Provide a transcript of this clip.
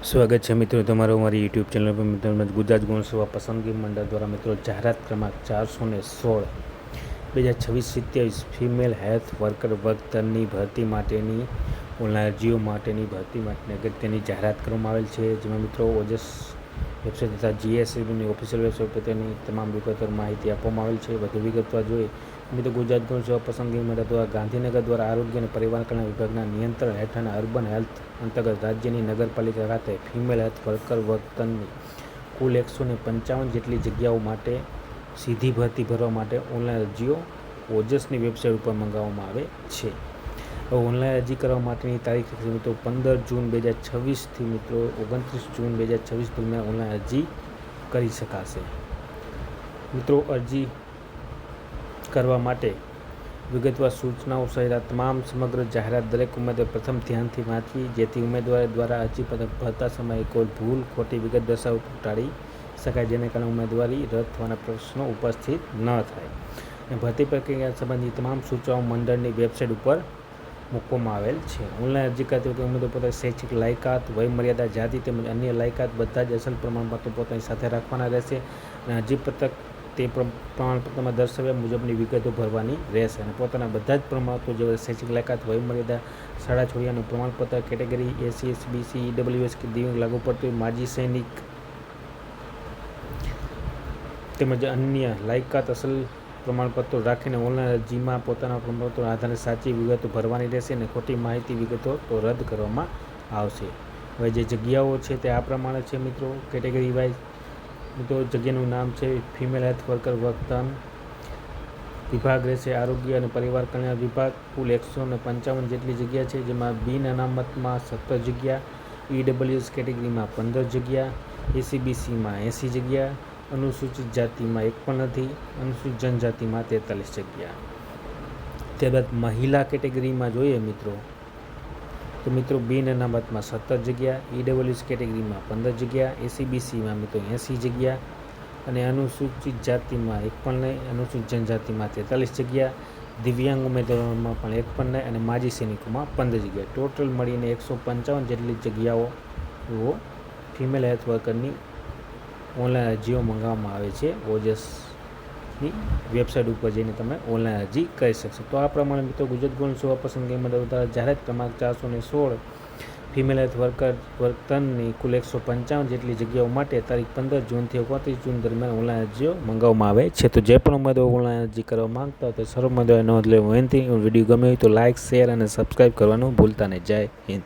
સ્વાગત છે મિત્રો તમારો અમારી યુટ્યુબ ચેનલ પર મિત્રો ગુજરાત ગૌણ સેવા પસંદગી મંડળ દ્વારા મિત્રો જાહેરાત ક્રમાંક 416/2026 ફિમેલ હેલ્થ વર્કર વર્ગની ભરતી માટેની ઓનલાઈન અરજીઓ માટેની ભરતી માટેની અગત્યની જાહેરાત કરવામાં આવેલ છે, જેમાં મિત્રો ઓજસ વેબસાઇટ તથા જીએસસીબીની ઓફિશિયલ વેબસાઇટ પર તેની તમામ વિગતવાર માહિતી આપવામાં આવેલ છે. વધુ વિગતવાર જોઈએ મિત્રો ગુજરાત ગૌણ સેવા પસંદગી મંડળ દ્વારા ગાંધીનગર દ્વારા આરોગ્ય અને પરિવાર કલ્યાણ વિભાગના નિયંત્રણ હેઠળના અર્બન હેલ્થ અંતર્ગત રાજ્યની નગરપાલિકા ખાતે ફિમેલ હેલ્થ વર્કર વર્તનની કુલ 155 જેટલી જગ્યાઓ માટે સીધી ભરતી ભરવા માટે ઓનલાઈન અરજીઓ ઓજસની વેબસાઇટ ઉપર મંગાવવામાં આવે છે. ઓનલાઈન અરજી કરવા માટેની તારીખ મિત્રો 15 જૂન 2026 મિત્રો 29 જૂન 2026 દરમિયાન ઓનલાઈન અરજી કરી શકાશે. મિત્રો અરજી કરવા માટે વિગતવાર સૂચનાઓ સહિત તમામ સમગ્ર જાહેરાત દરેક ઉમેદવાર પ્રથમ ધ્યાનથી વાંચવી, જેથી ઉમેદવાર દ્વારા અરજી ભરતા સમયે કોઈ ભૂલ ખોટી વિગત દર્શાવવું ટાળી શકાય, જેને કારણે ઉમેદવારી રદ થવાના પ્રશ્નો ઉપસ્થિત ન થાય. ભરતી પ્રક્રિયા સંબંધી તમામ સૂચનાઓ મંડળની વેબસાઇટ ઉપર મૂકવામાં આવેલ છે. ઓનલાઈન અરજી કરતી વખતે ઉમેદવાર પોતાની શૈક્ષણિક લાયકાત, વય મર્યાદા, જાતિ તેમજ અન્ય લાયકાત બધા જ અસલ પ્રમાણપત્રો પોતાની સાથે રાખવાના રહેશે અને અરજીપત્રક તે પ્રમાણપત્રમાં દર્શાવ્યા મુજબની વિગતો ભરવાની રહેશે અને પોતાના બધા જ પ્રમાણપત્રો જેવા શૈક્ષણિક લાયકાત, વય મર્યાદા, શાળા છોડ્યાનું પ્રમાણપત્ર, કેટેગરી એસસી, બીસી, ઈડબ્લ્યુએસ કે દિવ્યાંગ લાગુ પડતું માજી સૈનિક તેમજ અન્ય લાયકાત અસલ પ્રમાણપત્રો રાખીને ઓનલાઈન અરજીમાં પોતાના પ્રમાણપત્રો આધારે સાચી વિગતો ભરવાની રહેશે અને ખોટી માહિતી વિગતો તો રદ કરવામાં આવશે. હવે જે જગ્યાઓ છે તે આ પ્રમાણે છે મિત્રો. કેટેગરી વાઇઝ મિત્રો જગ્યાનું નામ છે ફિમેલ હેલ્થ વર્કર વર્તન વિભાગ રહેશે આરોગ્ય અને પરિવાર કલ્યાણ વિભાગ. કુલ 155 જેટલી જગ્યા છે, જેમાં બિન અનામતમાં 17 જગ્યા, ઈડબ્લ્યુએસ કેટેગરીમાં 15 જગ્યા, એસીબીસીમાં 80 જગ્યા, અનુસૂચિત જાતિમાં 1 પણ નથી, અનુસૂચિત જનજાતિમાં 43 જગ્યા. ત્યારબાદ મહિલા કેટેગરીમાં જોઈએ મિત્રો તો મિત્રો બિન અનામતમાં 17 જગ્યા, ઈડબ્લ્યુએસ કેટેગરીમાં 15 જગ્યા, એસીબીસીમાં મિત્રો 80 જગ્યા અને અનુસૂચિત જાતિમાં 1 પણ નહીં, અનુસૂચિત જનજાતિમાં 43 જગ્યા, દિવ્યાંગ ઉમેદવારોમાં પણ 1 પણ નહીં અને માજી સૈનિકોમાં 15 જગ્યા. ટોટલ મળીને 155 જેટલી જગ્યાઓ ફિમેલ હેલ્થ વર્કરની ઓનલાઈન અરજીઓ મંગાવવામાં આવે છે. ઓજસની વેબસાઇટ ઉપર જઈને તમે ઓનલાઈન અરજી કરી શકશો. તો આ પ્રમાણે મિત્રો ગુજરાત ગૌણ સેવા પસંદગી મંડળ દ્વારા જાહેરાત ક્રમાંક 416 ફિમેલ હેલ્થ વર્કર વર્તનની કુલ 155 જેટલી જગ્યાઓ માટે તારીખ 15 જૂનથી 29 જૂન દરમિયાન ઓનલાઈન અરજીઓ મંગાવવામાં આવે છે. તો જે પણ ઉમેદવારો ઓનલાઈન અરજી કરવા માંગતા હોય તો સર્વ ઉમેદવારોએ નોંધ લેવું વિનંતી. વિડીયો ગમે હોય તો લાઇક, શેર અને સબસ્ક્રાઈબ કરવાનું ભૂલતા નહીં. જય હિન્દ.